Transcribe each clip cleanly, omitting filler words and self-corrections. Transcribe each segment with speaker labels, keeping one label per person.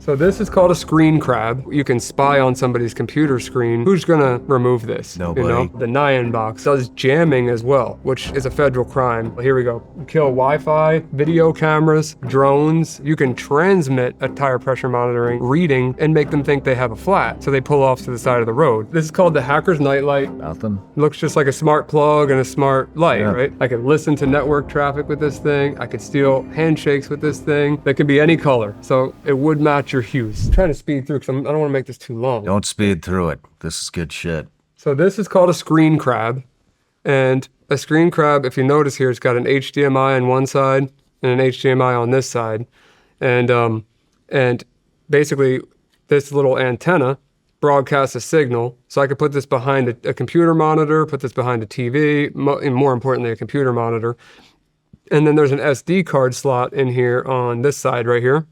Speaker 1: So this is called a screen crab. You can spy on somebody's computer screen. Who's gonna remove this?
Speaker 2: Nobody.
Speaker 1: You know, the Nyan box does jamming as well, which is a federal crime. Here we go. Kill Wi-Fi, video cameras, drones. You can transmit a tire pressure monitoring reading and make them think they have a flat, so they pull off to the side of the road. This is called the hacker's nightlight.
Speaker 2: Nothing.
Speaker 1: Looks just like a smart plug and a smart light,
Speaker 2: Yeah.
Speaker 1: right? I could listen to network traffic with this thing. I could steal handshakes with this thing. That could be any color, so it would match your hues. I'm trying to speed through because I don't want to make this too long.
Speaker 2: Don't speed through it. This is good shit.
Speaker 1: So this is called a screen crab. And a screen crab, if you notice here, it's got an HDMI on one side and an HDMI on this side. And basically this little antenna broadcasts a signal. So I could put this behind a computer monitor, put this behind a TV, and more importantly, a computer monitor. And then there's an SD card slot in here on this side right here.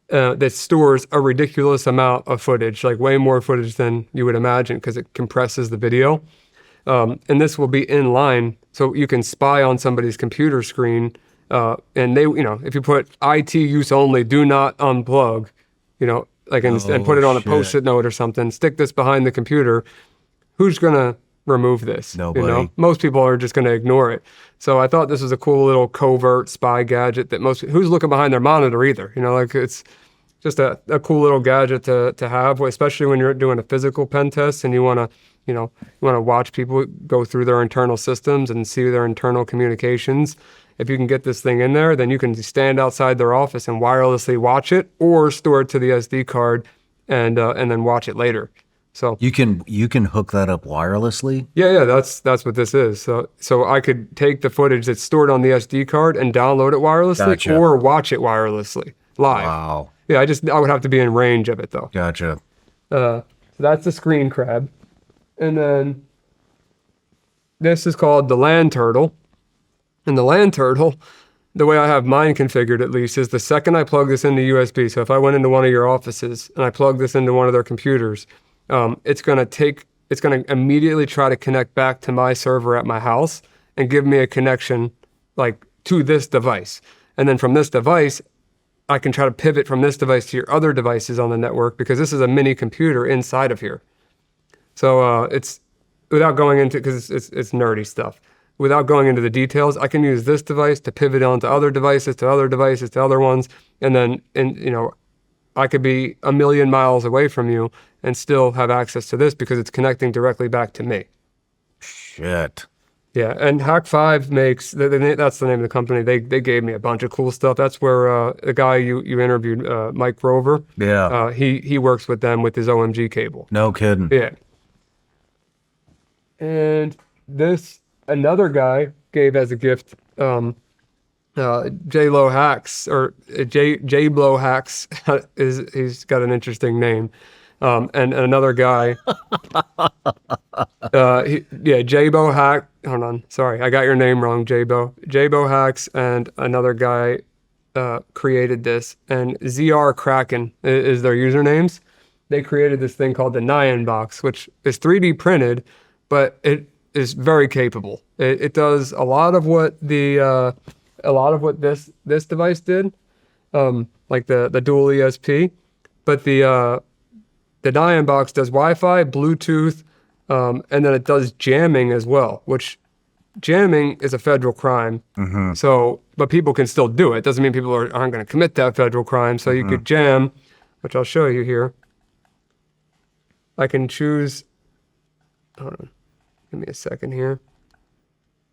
Speaker 1: That stores a ridiculous amount of footage, like way more footage than you would imagine because it compresses the video. And this will be in line, so you can spy on somebody's computer screen. And they, you know, if you put IT use only, do not unplug, you know, like and put it on a Post-it note or something, stick this behind the computer. Who's gonna remove this?
Speaker 2: Nobody.
Speaker 1: You know, most people are just gonna ignore it. So I thought this was a cool little covert spy gadget that who's looking behind their monitor either, you know, like it's just a cool little gadget to have, especially when you're doing a physical pen test and you want to watch people go through their internal systems and see their internal communications. If you can get this thing in there, then you can stand outside their office and wirelessly watch it or store it to the SD card and then watch it later. So
Speaker 2: you can hook that up wirelessly?
Speaker 1: Yeah, that's what this is. So I could take the footage that's stored on the SD card and download it wirelessly.
Speaker 2: Gotcha.
Speaker 1: Or watch it wirelessly live.
Speaker 2: Wow.
Speaker 1: Yeah, I would have to be in range of it though.
Speaker 2: Gotcha.
Speaker 1: So that's the screen crab. And then this is called the land turtle. And the land turtle, the way I have mine configured at least, is the second I plug this into USB. So if I went into one of your offices and I plug this into one of their computers, it's going to immediately try to connect back to my server at my house and give me a connection like to this device. And then from this device, I can try to pivot from this device to your other devices on the network because this is a mini computer inside of here. So it's without going into, because it's nerdy stuff. Without going into the details, I can use this device to pivot onto other devices, to other ones, and then I could be a million miles away from you and still have access to this because it's connecting directly back to me.
Speaker 2: Shit.
Speaker 1: Yeah, and Hack5 makes, that's the name of the company. They gave me a bunch of cool stuff. That's where the guy you interviewed, Mike Rover,
Speaker 2: Yeah.
Speaker 1: he works with them with his OMG cable.
Speaker 2: No kidding.
Speaker 1: Yeah. And this, another guy gave as a gift, J-Lo Hacks, or J-Blow Hacks, he's got an interesting name. And another guy, J-Bo Hack, hold on, sorry, I got your name wrong, J-Bo. J-Bo Hacks and another guy created this, and ZR Kraken is their usernames. They created this thing called the Nyan box, which is 3D printed, but it is very capable. It does a lot of what this device did, like the dual ESP, but the Nyan box does Wi-Fi, Bluetooth, and then it does jamming as well, which jamming is a federal crime.
Speaker 2: Mm-hmm.
Speaker 1: So, but people can still do it. Doesn't mean people aren't going to commit that federal crime. So you could jam, which I'll show you here. I can choose, hold on, give me a second here.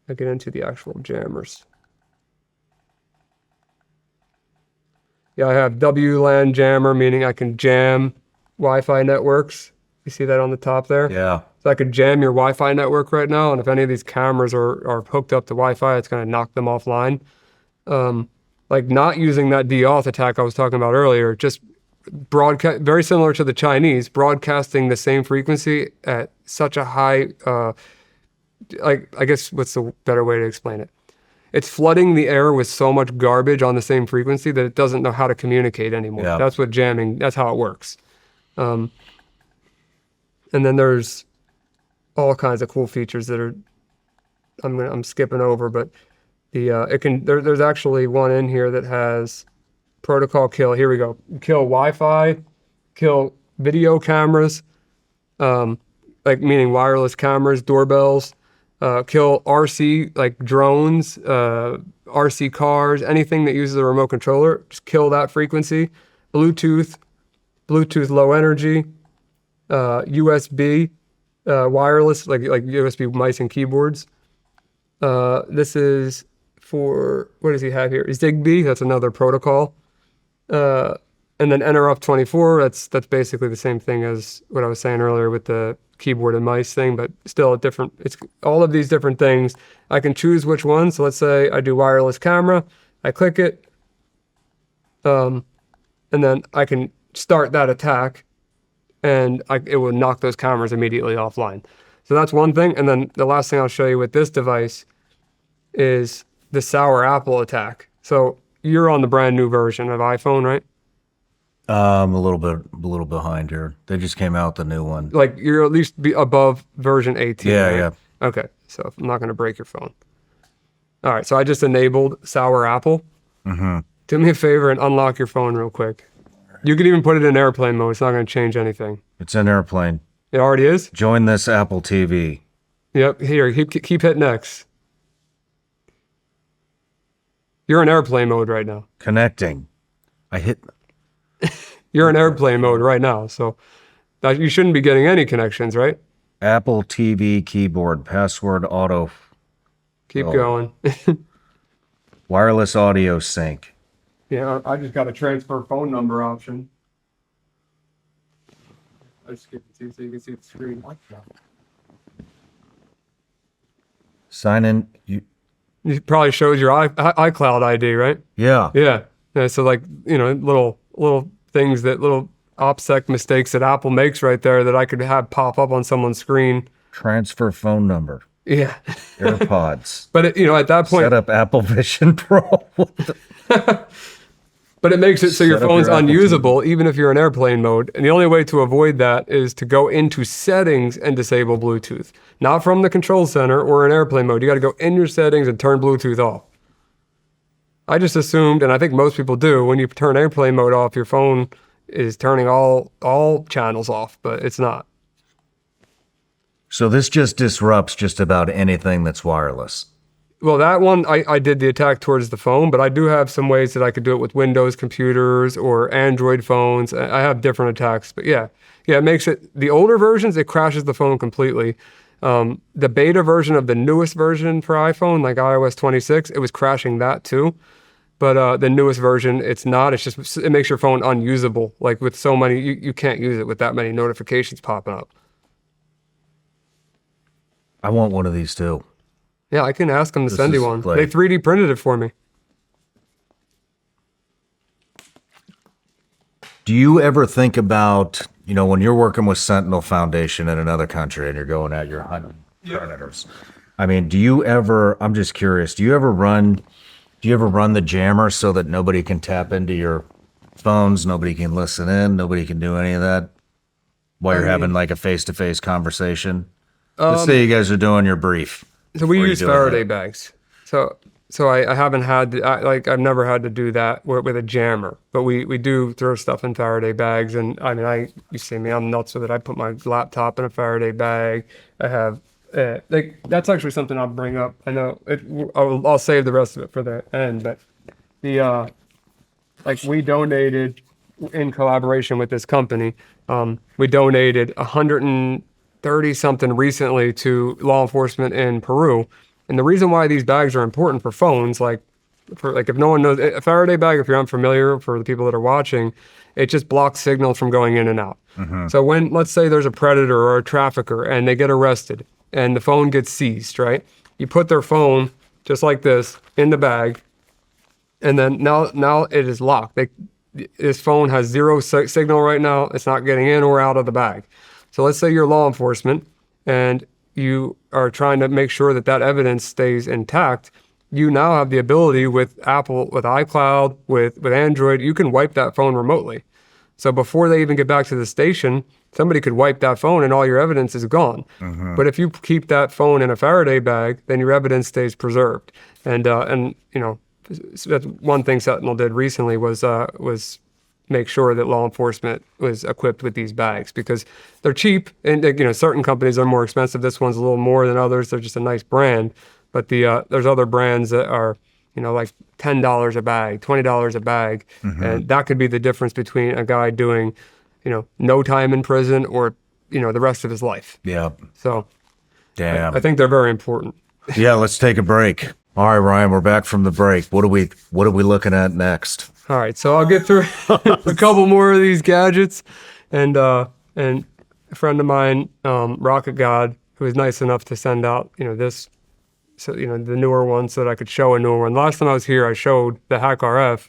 Speaker 1: I'll get into the actual jammers. Yeah, I have WLAN jammer, meaning I can jam Wi-Fi networks. You see that on the top there?
Speaker 2: Yeah.
Speaker 1: So I could jam your Wi-Fi network right now, and if any of these cameras are hooked up to Wi-Fi, it's going to knock them offline. Like not using that de-auth attack I was talking about earlier, just broadcast, very similar to the Chinese, broadcasting the same frequency at such a high, like, I guess what's the better way to explain it? It's flooding the air with so much garbage on the same frequency that it doesn't know how to communicate anymore.
Speaker 2: Yeah.
Speaker 1: That's what jamming, that's how it works. And then there's all kinds of cool features that are, I'm skipping over, but there's actually one in here that has protocol kill. Here we go. Kill Wi-Fi, kill video cameras, like meaning wireless cameras, doorbells, kill RC, like drones, RC cars, anything that uses a remote controller, just kill that frequency. Bluetooth low energy, USB, wireless, like USB mice and keyboards. This is for, what does he have here? Zigbee, that's another protocol. And then NRF24, that's basically the same thing as what I was saying earlier with the keyboard and mice thing, but still a different, it's all of these different things. I can choose which one. So let's say I do wireless camera, I click it, and then I can start that attack, and it will knock those cameras immediately offline. So that's one thing. And then the last thing I'll show you with this device is the sour apple attack. So you're on the brand new version of iPhone, right?
Speaker 2: A little behind here. They just came out the new one.
Speaker 1: Like you're at least above version 18.
Speaker 2: Yeah,
Speaker 1: right?
Speaker 2: yeah.
Speaker 1: Okay, so I'm not going to break your phone. All right, so I just enabled sour apple.
Speaker 2: Mm-hmm.
Speaker 1: Do me a favor and unlock your phone real quick. You could even put it in airplane mode. It's not going to change anything.
Speaker 2: It's in airplane.
Speaker 1: It already is?
Speaker 2: Join this Apple TV.
Speaker 1: Yep, here, keep hitting X. You're in airplane mode right now.
Speaker 2: Connecting. I hit.
Speaker 1: You're in airplane mode right now, so you shouldn't be getting any connections, right?
Speaker 2: Apple TV keyboard, password auto.
Speaker 1: Keep going.
Speaker 2: Wireless audio sync.
Speaker 1: Yeah, I just got a transfer phone number option. I just skip it to you so you can see the screen.
Speaker 2: Sign in.
Speaker 1: It probably shows your iCloud ID, right?
Speaker 2: Yeah.
Speaker 1: Yeah. So like, little things little OPSEC mistakes that Apple makes right there that I could have pop up on someone's screen.
Speaker 2: Transfer phone number.
Speaker 1: Yeah.
Speaker 2: AirPods.
Speaker 1: But at that point,
Speaker 2: Set up Apple Vision Pro. What the-
Speaker 1: but it makes it so your
Speaker 2: Set up
Speaker 1: phone's
Speaker 2: your Apple
Speaker 1: unusable even if you're in airplane mode. And the only way to avoid that is to go into settings and disable Bluetooth. Not from the control center or in airplane mode. You got to go in your settings and turn Bluetooth off. I just assumed, and I think most people do, when you turn airplane mode off, your phone is turning all channels off, but it's not.
Speaker 2: So this just disrupts just about anything that's wireless.
Speaker 1: Well, that one, I did the attack towards the phone, but I do have some ways that I could do it with Windows computers or Android phones. I have different attacks, but yeah, it makes it, the older versions, it crashes the phone completely. The beta version of the newest version for iPhone, like iOS 26, it was crashing that too. But the newest version, it's not. It's just, it makes your phone unusable. Like with so many, you can't use it with that many notifications popping up.
Speaker 2: I want one of these too.
Speaker 1: Yeah, I can ask them to send you one.
Speaker 2: like-
Speaker 1: They 3D printed it for me.
Speaker 2: Do you ever think about, when you're working with Sentinel Foundation in another country and you're going out, you're hunting predators? I mean, I'm just curious, do you ever run the jammer so that nobody can tap into your phones, nobody can listen in, nobody can do any of that while you're having like a face-to-face conversation? Let's say you guys are doing your brief.
Speaker 1: So we
Speaker 2: before you
Speaker 1: use
Speaker 2: do
Speaker 1: Faraday
Speaker 2: anything.
Speaker 1: bags. So I haven't had I've never had to do that with a jammer, but we do throw stuff in Faraday bags. And I mean, you see me, I'm nuts with it. I put my laptop in a Faraday bag. I have that's actually something I'll bring up. I know I'll save the rest of it for the end, but the we donated in collaboration with this company. We donated 130 something recently to law enforcement in Peru. And the reason why these bags are important for phones, if no one knows, a Faraday bag, if you're unfamiliar, for the people that are watching, it just blocks signals from going in and out.
Speaker 2: Mm-hmm.
Speaker 1: So when, let's say there's a predator or a trafficker and they get arrested and the phone gets seized, right? You put their phone just like this in the bag, and then now it is locked. This phone has zero signal right now. It's not getting in or out of the bag. So let's say you're law enforcement and you are trying to make sure that evidence stays intact. You now have the ability with Apple, with iCloud, with Android, you can wipe that phone remotely. So before they even get back to the station, somebody could wipe that phone and all your evidence is gone. Mm-hmm. But if you keep that phone in a Faraday bag, then your evidence stays preserved. And So that's one thing Sentinel did recently was make sure that law enforcement was equipped with these bags because they're cheap and certain companies are more expensive. This one's a little more than others. They're just a nice brand, but there's other brands that are like $10 a bag, $20 a bag, and that could be the difference between a guy doing no time in prison or the rest of his life.
Speaker 2: Yeah.
Speaker 1: So
Speaker 2: Damn.
Speaker 1: I think they're very important.
Speaker 2: Yeah, let's take a break. All right, Ryan, we're back from the break. What are we looking at next?
Speaker 1: All right, so I'll get through a couple more of these gadgets, and a friend of mine, Rocket God, who was nice enough to send out this, so the newer one, so that I could show a newer one. Last time I was here, I showed the Hack RF,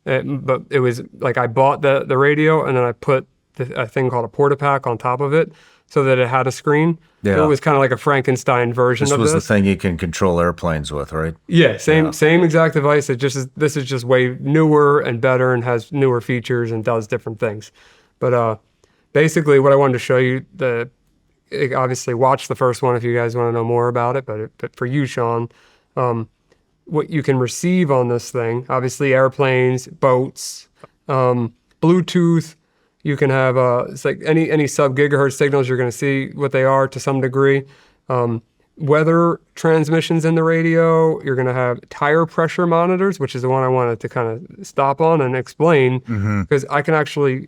Speaker 1: but it was like I bought the radio and then I put a thing called a Portapack on top of it, so that it had a screen.
Speaker 2: Yeah.
Speaker 1: So it was kind of like a Frankenstein version of this.
Speaker 2: This was the thing you can control airplanes with, right?
Speaker 1: Yeah, same exact device. This is just way newer and better and has newer features and does different things. But basically, what I wanted to show you, obviously watch the first one if you guys want to know more about it. But for you, Shawn, what you can receive on this thing, obviously airplanes, boats, Bluetooth. You can have it's like any sub-gigahertz signals, you're going to see what they are to some degree. Weather transmissions in the radio. You're going to have tire pressure monitors, which is the one I wanted to kind of stop on and explain, because I can actually,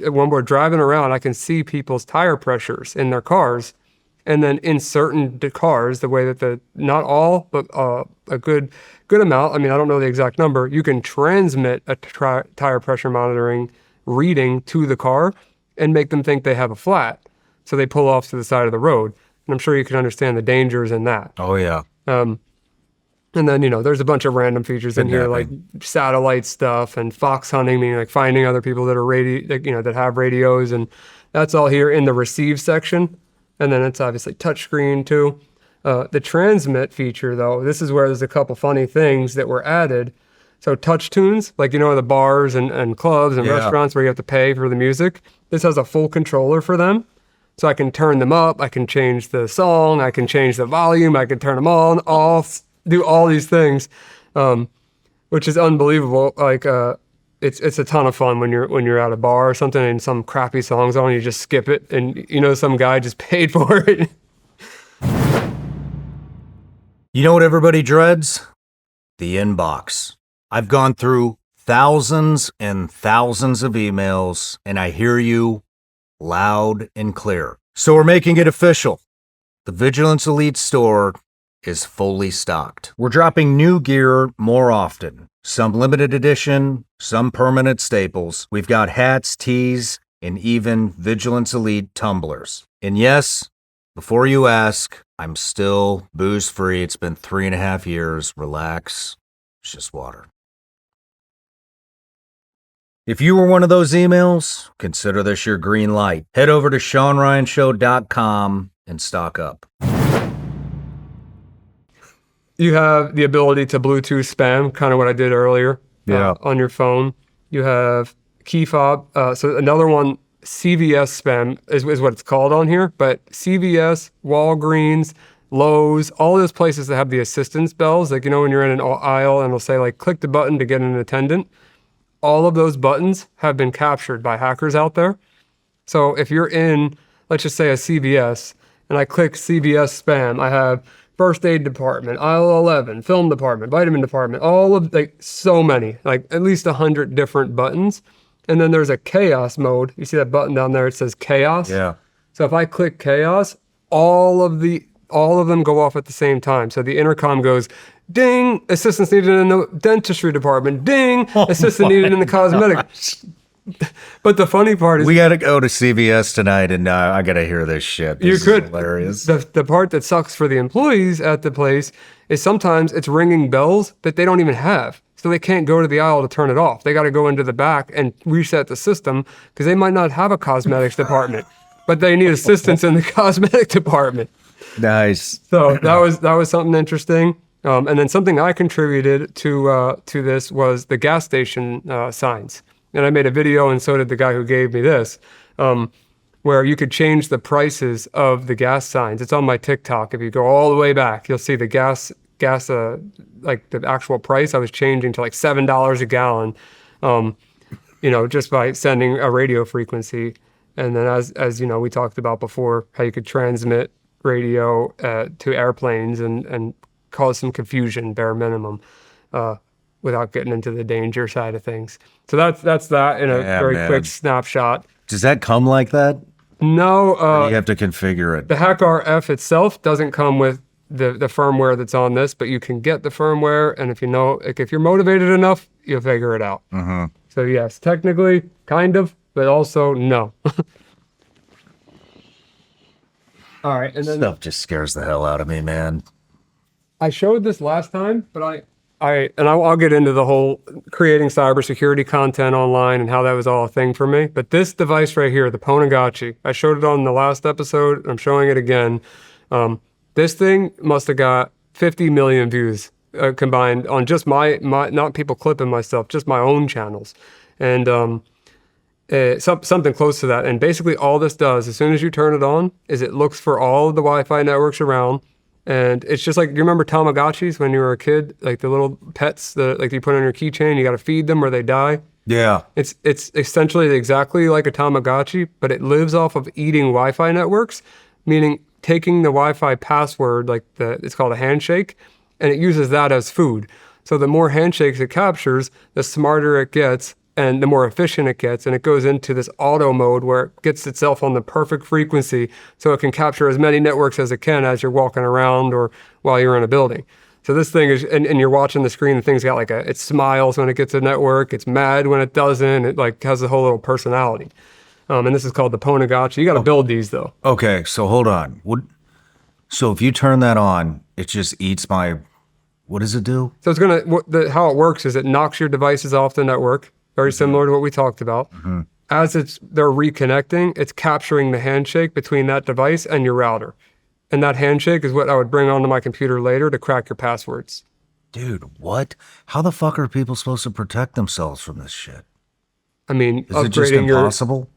Speaker 1: when we're driving around, I can see people's tire pressures in their cars. And then in certain cars, the way that not all, but a good amount, I mean, I don't know the exact number, you can transmit a tire pressure monitoring reading to the car and make them think they have a flat. So they pull off to the side of the road. And I'm sure you can understand the dangers in that.
Speaker 2: Oh, yeah.
Speaker 1: And then, there's a bunch of random features in here, like satellite stuff and fox hunting, meaning like finding other people that are that have radios. And that's all here in the receive section. And then it's obviously touchscreen too. The transmit feature, though, this is where there's a couple funny things that were added. So touch tunes, like the bars and clubs and restaurants where you have to pay for the music. This has a full controller for them. So I can turn them up, I can change the song, I can change the volume, I can turn them on, off, do all these things, which is unbelievable. Like it's a ton of fun when you're at a bar or something and some crappy song's on, you just skip it and some guy just paid for it.
Speaker 2: You know what everybody dreads? The inbox. I've gone through thousands and thousands of emails, and I hear you loud and clear. So we're making it official. The Vigilance Elite store is fully stocked. We're dropping new gear more often. Some limited edition, some permanent staples. We've got hats, tees, and even Vigilance Elite tumblers. And yes, before you ask, I'm still booze-free. It's been 3.5 years. Relax. It's just water. If you were one of those emails, consider this your green light. Head over to ShawnRyanShow.com and stock up.
Speaker 1: You have the ability to Bluetooth spam, kind of what I did earlier on your phone. You have key fob. So another one, CVS spam is what it's called on here. But CVS, Walgreens, Lowe's, all those places that have the assistance bells, like when you're in an aisle and it'll say like click the button to get an attendant. All of those buttons have been captured by hackers out there. So if you're in, let's just say a CVS, and I click CVS spam, I have first aid department, aisle 11, film department, vitamin department, all of so many, like at least 100 different buttons. And then there's a chaos mode. You see that button down there? It says chaos.
Speaker 2: Yeah.
Speaker 1: So if I click chaos, all of them go off at the same time. So the intercom goes, ding, assistance needed in the dentistry department. Ding, assistant needed in the cosmetic. But the funny part is,
Speaker 2: we got to go to CVS tonight, and I got to hear this shit. This is hilarious.
Speaker 1: The part that sucks for the employees at the place is sometimes it's ringing bells that they don't even have. So they can't go to the aisle to turn it off. They got to go into the back and reset the system because they might not have a cosmetics department, but they need assistance in the cosmetic department.
Speaker 2: Nice.
Speaker 1: So that was something interesting. And then something I contributed to this was the gas station signs. And I made a video, and so did the guy who gave me this, where you could change the prices of the gas signs. It's on my TikTok. If you go all the way back, you'll see the gas gas, like the actual price, I was changing to like $7 a gallon, just by sending a radio frequency. And then as you know, we talked about before, how you could transmit radio to airplanes and cause some confusion, bare minimum, without getting into the danger side of things. So that's that in a
Speaker 2: Yeah,
Speaker 1: very
Speaker 2: man.
Speaker 1: quick snapshot.
Speaker 2: Does that come like that?
Speaker 1: No,
Speaker 2: You have to configure it.
Speaker 1: the Hack RF itself doesn't come with the firmware that's on this, but you can get the firmware, and if you know, like, if you're motivated enough, you'll figure it out. So yes, technically, kind of, but also no. All right, and then
Speaker 2: Stuff just scares the hell out of me, man.
Speaker 1: I showed this last time, but I'll get into the whole creating cybersecurity content online and how that was all a thing for me. But this device right here, the Ponagachi, I showed it on the last episode. I'm showing it again. This thing must have got 50 million views combined on just my not people clipping my stuff, just my own channels, and something close to that. And basically, all this does, as soon as you turn it on, is it looks for all of the Wi-Fi networks around. And it's just like, you remember Tamagotchis when you were a kid, like the little pets that like you put on your keychain, you got to feed them or they die.
Speaker 2: Yeah.
Speaker 1: It's essentially exactly like a Tamagotchi, but it lives off of eating Wi-Fi networks, meaning taking the Wi-Fi password, like it's called a handshake, and it uses that as food. So the more handshakes it captures, the smarter it gets, and the more efficient it gets, and it goes into this auto mode where it gets itself on the perfect frequency so it can capture as many networks as it can as you're walking around or while you're in a building. So this thing is, and you're watching the screen, the thing's got like it smiles when it gets a network, it's mad when it doesn't, it like has a whole little personality. And this is called the Ponagachi. You got to build these though.
Speaker 2: Okay, so hold on. So if you turn that on, it just eats my. What does it do?
Speaker 1: So it's how it works is it knocks your devices off the network, very similar to what we talked about. As they're reconnecting, it's capturing the handshake between that device and your router. And that handshake is what I would bring onto my computer later to crack your passwords.
Speaker 2: Dude, what? How the fuck are people supposed to protect themselves from this shit?
Speaker 1: I mean,
Speaker 2: Is it just
Speaker 1: upgrading
Speaker 2: impossible?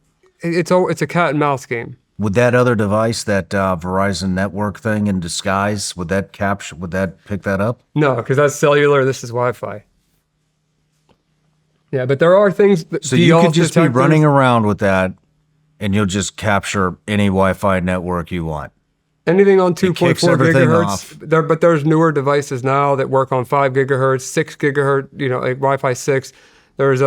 Speaker 1: It's a cat and mouse game.
Speaker 2: Would that other device, that Verizon network thing in disguise, would that pick that up?
Speaker 1: No, because that's cellular. This is Wi-Fi. Yeah, but there are things that
Speaker 2: So you could just be
Speaker 1: detectors-
Speaker 2: running around with that, and you'll just capture any Wi-Fi network you want.
Speaker 1: anything on
Speaker 2: kicks
Speaker 1: 2.4
Speaker 2: everything
Speaker 1: gigahertz.
Speaker 2: off.
Speaker 1: But there's newer devices now that work on 5 gigahertz, 6 gigahertz. Like Wi-Fi 6. There's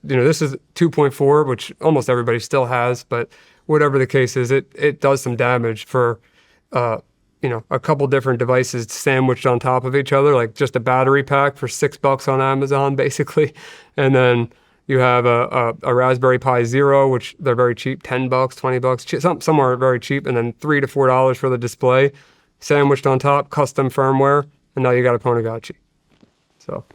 Speaker 1: this is 2.4, which almost everybody still has, but whatever the case is, it does some damage for a couple different devices sandwiched on top of each other, like just a battery pack for $6 on Amazon, basically. And then you have a Raspberry Pi Zero, which they're very cheap, $10, $20, somewhere very cheap, and then $3 to $4 for the display, sandwiched on top, custom firmware, and now you got a Ponagachi. So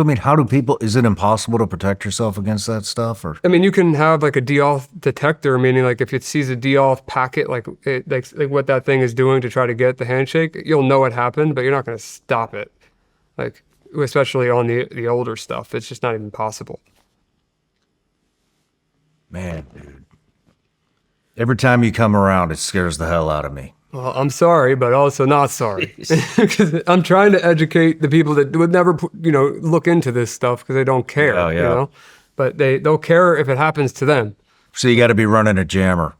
Speaker 2: I mean, how do people? Is it impossible to protect yourself against that stuff? Or
Speaker 1: I mean, you can have like a de-auth detector, meaning like if it sees a de-auth packet, like what that thing is doing to try to get the handshake, you'll know it happened, but you're not going to stop it. Like, especially on the older stuff, it's just not even possible.
Speaker 2: man, dude, every time you come around, it scares the hell out of me.
Speaker 1: Well, I'm sorry, but also not sorry. Because I'm trying to educate the people that would never, look into this stuff because they don't care,
Speaker 2: Yeah.
Speaker 1: But they'll care if it happens to them.
Speaker 2: So you got to be running a jammer.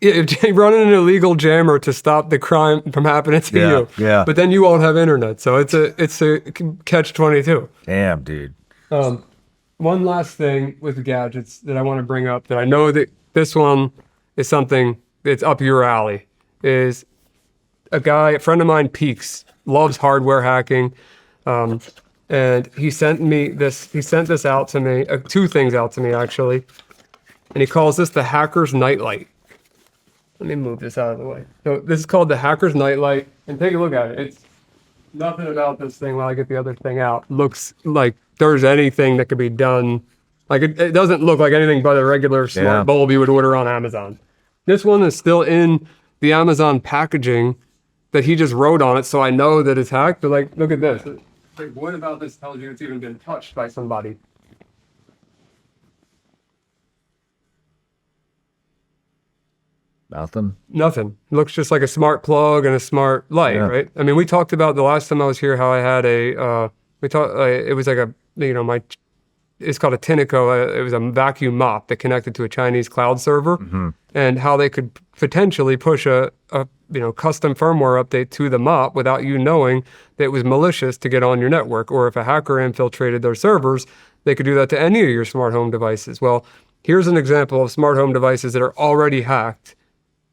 Speaker 1: If they run an illegal jammer to stop the crime from happening to you,
Speaker 2: yeah.
Speaker 1: But then you won't have internet, so it's a catch-22.
Speaker 2: Damn, dude.
Speaker 1: One last thing with gadgets that I want to bring up that I know that this one is something that's up your alley is a friend of mine, Peaks, loves hardware hacking, and he sent this out to me, two things out to me actually, and he calls this the Hacker's Nightlight. Let me move this out of the way. So this is called the Hacker's Nightlight, and take a look at it. It's nothing about this thing while I get the other thing out looks like there's anything that could be done. Like it doesn't look like anything but a regular smart bulb you would order on Amazon. This one is still in the Amazon packaging that he just wrote on it, so I know that it's hacked. But like, look at this. Like, what about this tells you it's even been touched by somebody?
Speaker 2: Nothing.
Speaker 1: Nothing. It looks just like a smart plug and a smart light,
Speaker 2: Yeah.
Speaker 1: right? I mean, we talked about the last time I was here how I had it was like it's called a Tinico. It was a vacuum mop that connected to a Chinese cloud server, and how they could potentially push a custom firmware update to the mop without you knowing that it was malicious to get on your network, or if a hacker infiltrated their servers, they could do that to any of your smart home devices. Well, here's an example of smart home devices that are already hacked,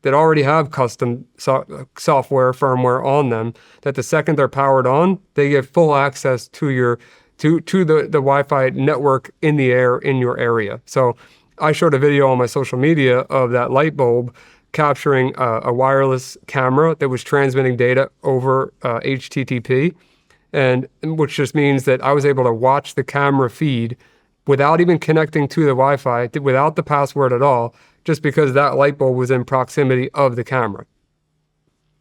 Speaker 1: that already have custom software firmware on them, that the second they're powered on, they get full access to the Wi-Fi network in the air in your area. So I showed a video on my social media of that light bulb capturing a wireless camera that was transmitting data over HTTP, and which just means that I was able to watch the camera feed without even connecting to the Wi-Fi, without the password at all, just because that light bulb was in proximity of the camera.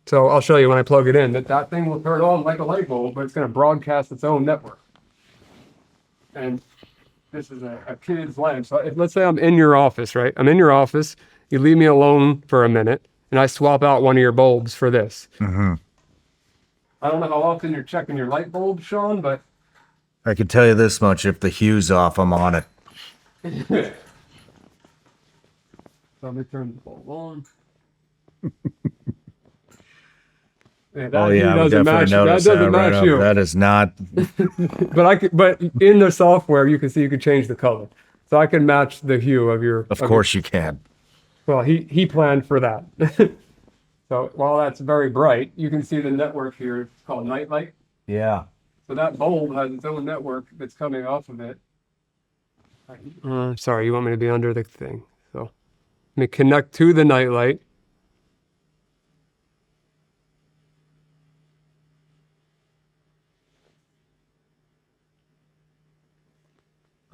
Speaker 1: So I'll show you when I plug it in that thing will turn on like a light bulb, but it's going to broadcast its own network. And this is a kid's lamp. So let's say I'm in your office, right? I'm in your office. You leave me alone for a minute, and I swap out one of your bulbs for this.
Speaker 2: Mm-hmm.
Speaker 1: I don't know how often you're checking your light bulb, Shawn, but
Speaker 2: I can tell you this much: if the hue's off, I'm on it.
Speaker 1: So let me turn the bulb on. Yeah,
Speaker 2: Oh yeah, I would definitely notice
Speaker 1: that.
Speaker 2: that
Speaker 1: Doesn't
Speaker 2: right
Speaker 1: match
Speaker 2: up.
Speaker 1: you.
Speaker 2: That is not.
Speaker 1: But in the software, you can see you can change the color, so I can match the hue of your.
Speaker 2: Of course you can.
Speaker 1: Well, he planned for that. So while that's very bright, you can see the network here. It's called Nightlight.
Speaker 2: Yeah.
Speaker 1: So that bulb has its own network that's coming off of it. Sorry, you want me to be under the thing. So let me connect to the Nightlight.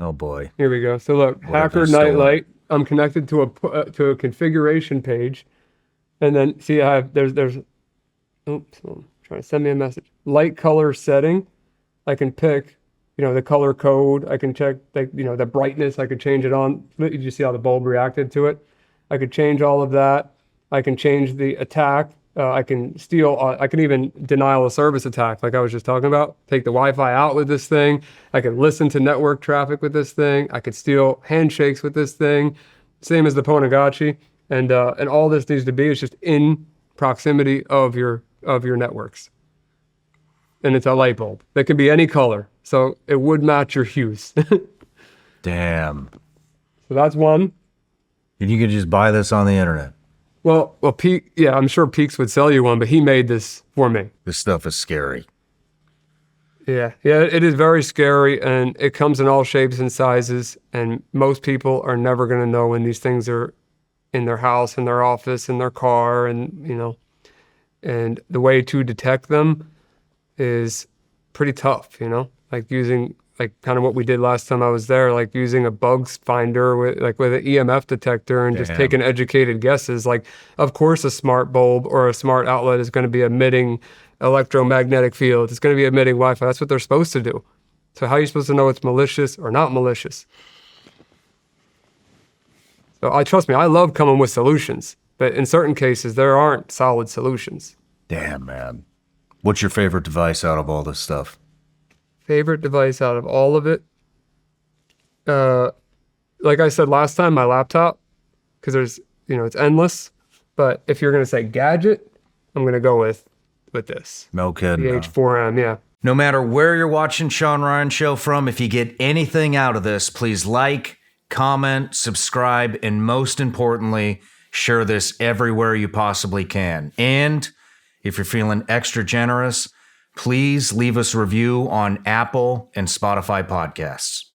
Speaker 2: Oh boy.
Speaker 1: Here we go. So look, Hacker Nightlight. I'm connected to a configuration page, and then see I have there's oops, I'm trying to send me a message. Light color setting. I can pick, the color code. I can check the brightness. I could change it on. Did you see how the bulb reacted to it? I could change all of that. I can change the attack. I can steal. I can even denial of service attack, like I was just talking about. Take the Wi-Fi out with this thing. I can listen to network traffic with this thing. I could steal handshakes with this thing. Same as the Ponagachi. And all this needs to be is just in proximity of your networks. And it's a light bulb that can be any color, so it would match your hues.
Speaker 2: Damn.
Speaker 1: So that's one.
Speaker 2: And you could just buy this on the internet.
Speaker 1: Well, I'm sure Peaks would sell you one, but he made this for me.
Speaker 2: This stuff is scary.
Speaker 1: Yeah, it is very scary, and it comes in all shapes and sizes, and most people are never going to know when these things are in their house, in their office, in their car, and the way to detect them is pretty tough, like using kind of what we did last time I was there, like using a bugs finder with an EMF detector and just taking educated guesses. Like, of course, a smart bulb or a smart outlet is going to be emitting electromagnetic fields. It's going to be emitting Wi-Fi. That's what they're supposed to do. So how are you supposed to know it's malicious or not malicious? So trust me, I love coming with solutions, but in certain cases, there aren't solid solutions.
Speaker 2: Damn, man. What's your favorite device out of all this stuff?
Speaker 1: Favorite device out of all of it? Like I said last time, my laptop, because there's, it's endless. But if you're going to say gadget, I'm going to go with this.
Speaker 2: No kidding.
Speaker 1: The H4M, yeah.
Speaker 2: No matter where you're watching Shawn Ryan Show from, if you get anything out of this, please like, comment, subscribe, and most importantly, share this everywhere you possibly can. And if you're feeling extra generous, please leave us a review on Apple and Spotify podcasts.